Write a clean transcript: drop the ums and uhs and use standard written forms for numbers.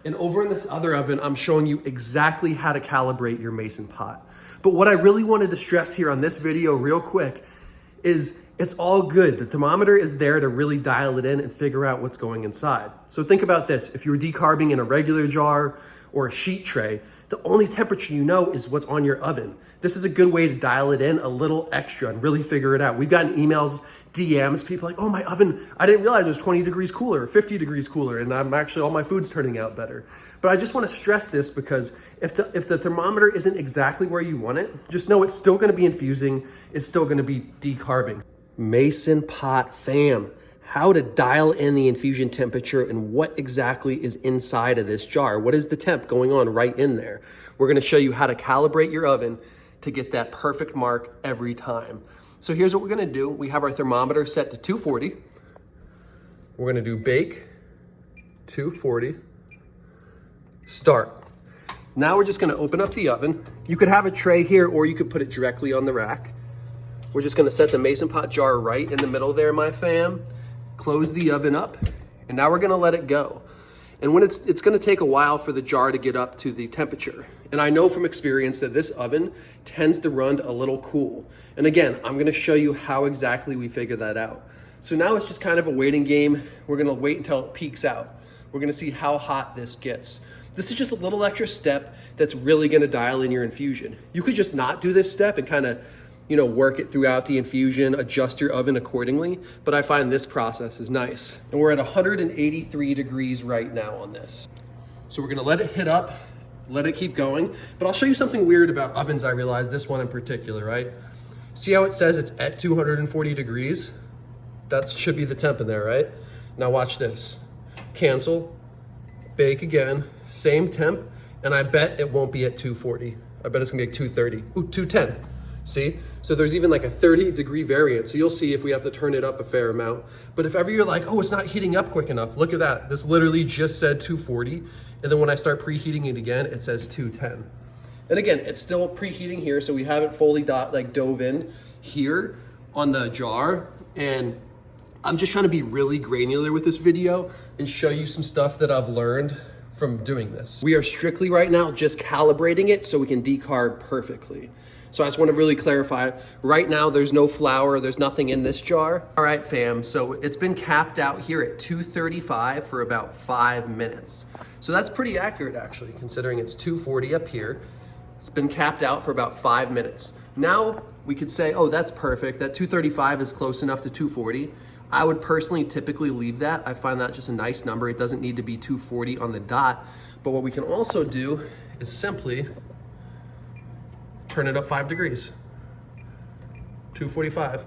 And over in this other oven, I'm showing you exactly how to calibrate your Mason pot. But what I really wanted to stress here on this video real quick is it's all good. The thermometer is there to really dial it in and figure out what's going inside. So think about this. If you're decarbing in a regular jar or a sheet tray, the only temperature you know is what's on your oven. This is a good way to dial it in a little extra and really figure it out. We've gotten emails, DMs, people like, oh, my oven, I didn't realize it was 20 degrees cooler or 50 degrees cooler, and I'm actually, all my food's turning out better. But I just want to stress this because if the thermometer isn't exactly where you want it, just know it's still going to be infusing, it's still going to be decarbing. Mason Pot fam, how to dial in the infusion temperature and what exactly is inside of this jar. What is the temp going on right in there? We're going to show you how to calibrate your oven to get that perfect mark every time. So here's what we're going to do. We have our thermometer set to 240. We're going to do bake 240, start. Now we're just going to open up the oven. You could have a tray here or you could put it directly on the rack. We're just gonna set the Mason Pot jar right in the middle there, my fam. Close the oven up, and now we're gonna let it go. And when it's gonna take a while for the jar to get up to the temperature. And I know from experience that this oven tends to run a little cool. And again, I'm gonna show you how exactly we figure that out. So now it's just kind of a waiting game. We're gonna wait until it peaks out. We're gonna see how hot this gets. This is just a little extra step that's really gonna dial in your infusion. You could just not do this step and kind of work it throughout the infusion, adjust your oven accordingly. But I find this process is nice. And we're at 183 degrees right now on this. So we're gonna let it hit up, let it keep going. But I'll show you something weird about ovens. I realized this one in particular, right? See how it says it's at 240 degrees? That should be the temp in there, right? Now watch this. Cancel, bake again, same temp, and I bet it won't be at 240. I bet it's gonna be at 230, ooh, 210. See? So there's even like a 30-degree variance. So you'll see if we have to turn it up a fair amount. But if ever you're like, oh, it's not heating up quick enough, look at that. This literally just said 240. And then when I start preheating it again, it says 210. And again, it's still preheating here, so we haven't fully dove in here on the jar. And I'm just trying to be really granular with this video and show you some stuff that I've learned from doing this. We are strictly right now just calibrating it so we can decarb perfectly. So I just want to really clarify, right now there's no flour, there's nothing in this jar. All right, fam, so it's been capped out here at 235 for about 5 minutes. So that's pretty accurate actually, considering it's 240 up here. It's been capped out for about 5 minutes. Now we could say, oh, that's perfect. That 235 is close enough to 240. I would personally typically leave that. I find that just a nice number. It doesn't need to be 240 on the dot. But what we can also do is simply turn it up 5 degrees, 245.